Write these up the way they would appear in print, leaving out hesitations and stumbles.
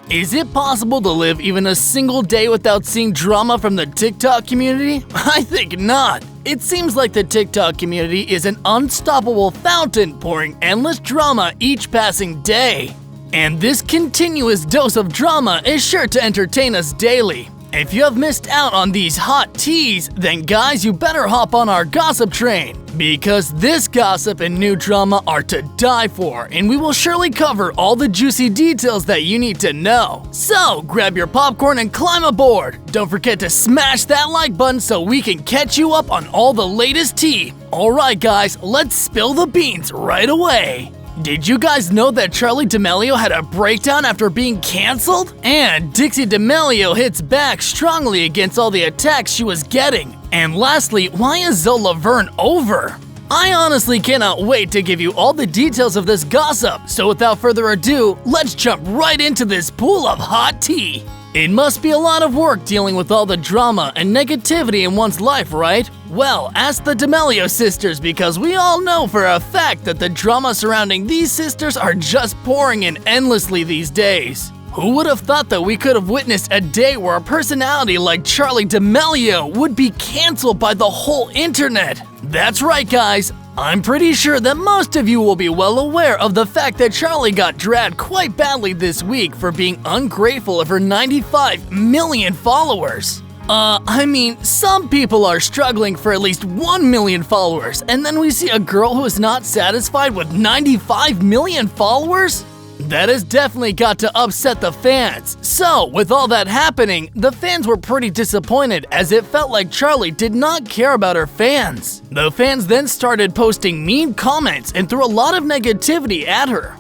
Is it possible to live even a single day without seeing drama from the TikTok community? I think not. It seems like the TikTok community is an unstoppable fountain pouring endless drama each passing day. And this continuous dose of drama is sure to entertain us daily. If you have missed out on these hot teas, then guys, you better hop on our gossip train. Because this gossip and new drama are to die for, and we will surely cover all the juicy details that you need to know. So, grab your popcorn and climb aboard. Don't forget to smash that like button so we can catch you up on all the latest tea. Alright guys, let's spill the beans right away. Did you guys know that Charli D'Amelio had a breakdown after being cancelled? And Dixie D'Amelio hits back strongly against all the attacks she was getting. And lastly, why is Zoe Laverne over? I honestly cannot wait to give you all the details of this gossip, so without further ado, let's jump right into this pool of hot tea. It must be a lot of work dealing with all the drama and negativity in one's life, right? Well, ask the D'Amelio sisters, because we all know for a fact that the drama surrounding these sisters are just pouring in endlessly these days. Who would have thought that we could have witnessed a day where a personality like Charli D'Amelio would be canceled by the whole internet? That's right, guys. I'm pretty sure that most of you will be well aware of the fact that Charli got dragged quite badly this week for being ungrateful of her 95 million followers. Some people are struggling for at least 1 million followers, and then we see a girl who is not satisfied with 95 million followers? That has definitely got to upset the fans. So, with all that happening, the fans were pretty disappointed as it felt like Charli did not care about her fans. The fans then started posting mean comments and threw a lot of negativity at her.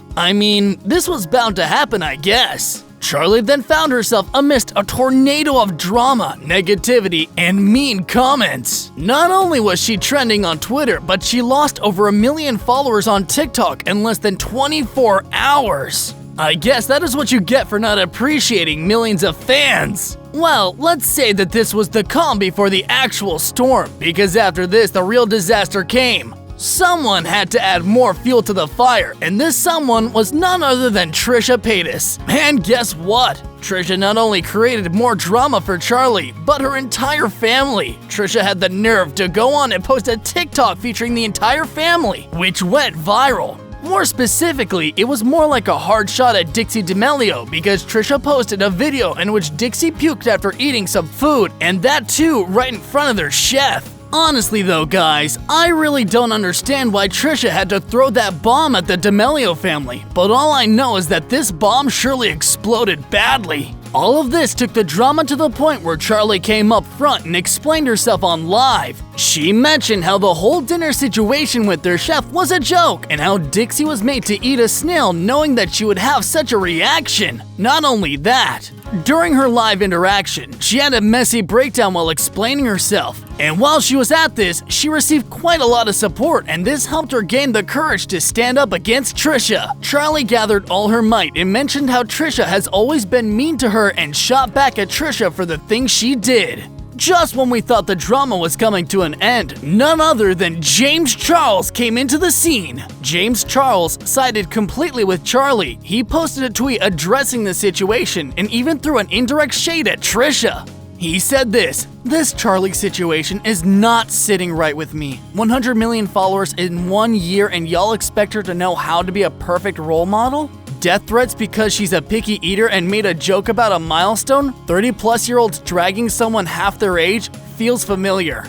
This was bound to happen, I guess. Charli then found herself amidst a tornado of drama, negativity, and mean comments. Not only was she trending on Twitter, but she lost over 1 million followers on TikTok in less than 24 hours. I guess that is what you get for not appreciating millions of fans. Well, let's say that this was the calm before the actual storm, because after this, the real disaster came. Someone had to add more fuel to the fire, and this someone was none other than Trisha Paytas. And guess what? Trisha not only created more drama for Charli, but her entire family. Trisha had the nerve to go on and post a TikTok featuring the entire family, which went viral. More specifically, it was more like a hard shot at Dixie D'Amelio, because Trisha posted a video in which Dixie puked after eating some food, and that too right in front of their chef. Honestly though, guys, I really don't understand why Trisha had to throw that bomb at the D'Amelio family, but all I know is that this bomb surely exploded badly. All of this took the drama to the point where Charli came up front and explained herself on live. She mentioned how the whole dinner situation with their chef was a joke and how Dixie was made to eat a snail knowing that she would have such a reaction. Not only that, during her live interaction, she had a messy breakdown while explaining herself. And while she was at this, she received quite a lot of support, and this helped her gain the courage to stand up against Trisha. Charli gathered all her might and mentioned how Trisha has always been mean to her and shot back at Trisha for the things she did. Just when we thought the drama was coming to an end, none other than James Charles came into the scene. James Charles sided completely with Charli. He posted a tweet addressing the situation and even threw an indirect shade at Trisha. He said this Charli situation is not sitting right with me. 100 million followers in 1 year and y'all expect her to know how to be a perfect role model? Death threats because she's a picky eater and made a joke about a milestone? 30-plus-year-olds dragging someone half their age? Feels familiar.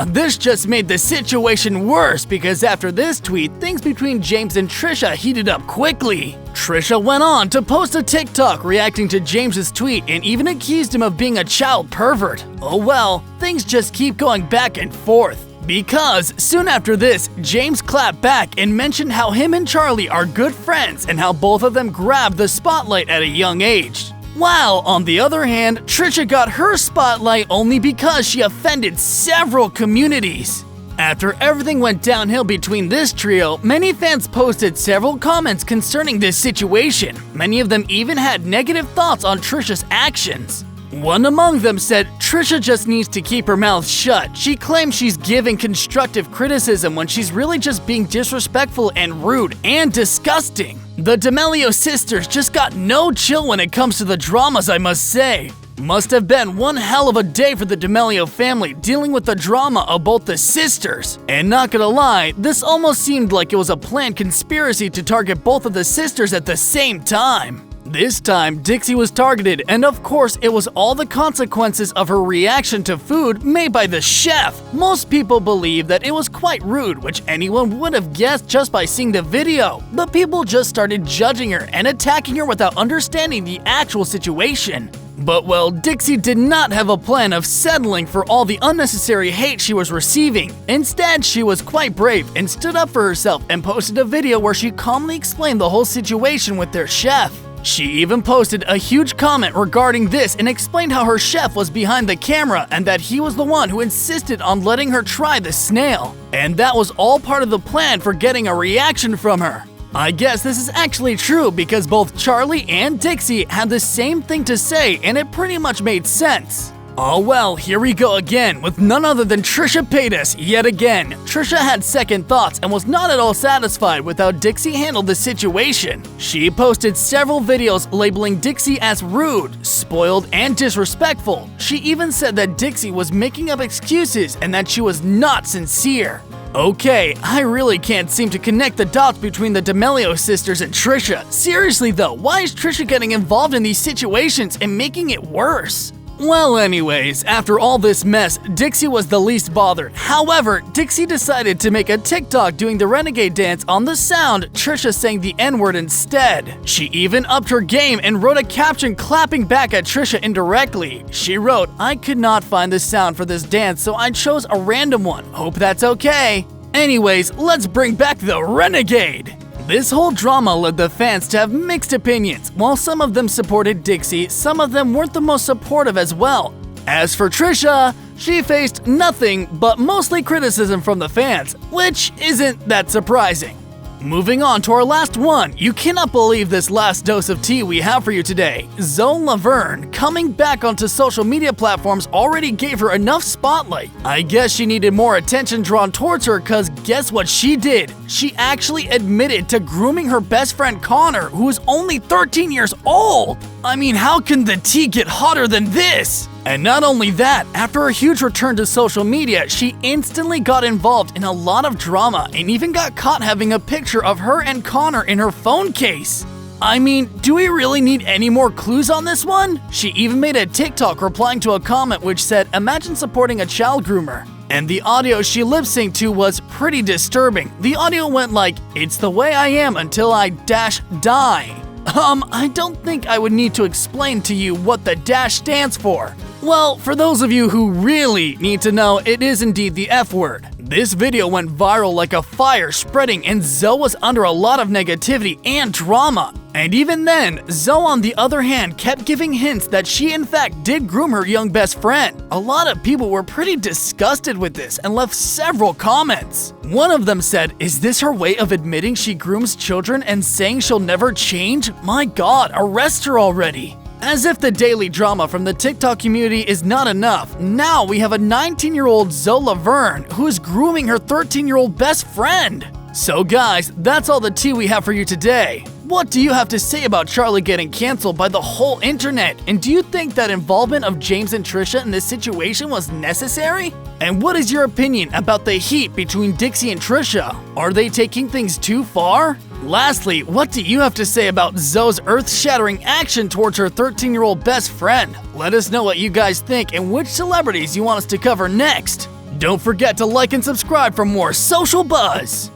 This just made the situation worse, because after this tweet, things between James and Trisha heated up quickly. Trisha went on to post a TikTok reacting to James's tweet and even accused him of being a child pervert. Oh well, things just keep going back and forth. Because soon after this, James clapped back and mentioned how him and Charli are good friends and how both of them grabbed the spotlight at a young age. While, on the other hand, Trisha got her spotlight only because she offended several communities. After everything went downhill between this trio, many fans posted several comments concerning this situation. Many of them even had negative thoughts on Trisha's actions. One among them said, "Trisha just needs to keep her mouth shut. She claims she's giving constructive criticism when she's really just being disrespectful and rude and disgusting." The D'Amelio sisters just got no chill when it comes to the dramas, I must say. Must have been one hell of a day for the D'Amelio family dealing with the drama of both the sisters. And not gonna lie, this almost seemed like it was a planned conspiracy to target both of the sisters at the same time. This time, Dixie was targeted, and of course, it was all the consequences of her reaction to food made by the chef. Most people believe that it was quite rude, which anyone would have guessed just by seeing the video. But people just started judging her and attacking her without understanding the actual situation. But well, Dixie did not have a plan of settling for all the unnecessary hate she was receiving. Instead, she was quite brave and stood up for herself and posted a video where she calmly explained the whole situation with their chef. She even posted a huge comment regarding this and explained how her chef was behind the camera and that he was the one who insisted on letting her try the snail. And that was all part of the plan for getting a reaction from her. I guess this is actually true because both Charli and Dixie had the same thing to say and it pretty much made sense. Oh well, here we go again with none other than Trisha Paytas yet again. Trisha had second thoughts and was not at all satisfied with how Dixie handled the situation. She posted several videos labeling Dixie as rude, spoiled, and disrespectful. She even said that Dixie was making up excuses and that she was not sincere. Okay, I really can't seem to connect the dots between the D'Amelio sisters and Trisha. Seriously though, why is Trisha getting involved in these situations and making it worse? Well anyways, after all this mess, Dixie was the least bothered. However, Dixie decided to make a TikTok doing the renegade dance on the sound Trisha saying the N-word instead. She even upped her game and wrote a caption clapping back at Trisha indirectly. She wrote, "I could not find the sound for this dance, so I chose a random one. Hope that's okay." Anyways, let's bring back the renegade! This whole drama led the fans to have mixed opinions. While some of them supported Dixie, some of them weren't the most supportive as well. As for Trisha, she faced nothing but mostly criticism from the fans, which isn't that surprising. Moving on to our last one, you cannot believe this last dose of tea we have for you today. Zoe Laverne, coming back onto social media platforms already gave her enough spotlight. I guess she needed more attention drawn towards her cause guess what she did? She actually admitted to grooming her best friend Connor, who is only 13 years old! I mean, how can the tea get hotter than this? And not only that, after a huge return to social media, she instantly got involved in a lot of drama and even got caught having a picture of her and Connor in her phone case. I mean, do we really need any more clues on this one? She even made a TikTok replying to a comment which said, "Imagine supporting a child groomer." And the audio she lip-synced to was pretty disturbing. The audio went like, "It's the way I am until I die." I don't think I would need to explain to you what the dash stands for. Well, for those of you who really need to know, it is indeed the F word. This video went viral like a fire spreading and Zoe was under a lot of negativity and drama. And even then, Zoe on the other hand kept giving hints that she in fact did groom her young best friend. A lot of people were pretty disgusted with this and left several comments. One of them said, "Is this her way of admitting she grooms children and saying she'll never change? My god, arrest her already." As if the daily drama from the TikTok community is not enough, now we have a 19-year-old Zoe Laverne who is grooming her 13-year-old best friend. So guys, that's all the tea we have for you today. What do you have to say about Charli getting canceled by the whole internet? And do you think that involvement of James and Trisha in this situation was necessary? And what is your opinion about the heat between Dixie and Trisha? Are they taking things too far? Lastly, what do you have to say about Zoe's earth-shattering action towards her 13-year-old best friend? Let us know what you guys think and which celebrities you want us to cover next. Don't forget to like and subscribe for more social buzz.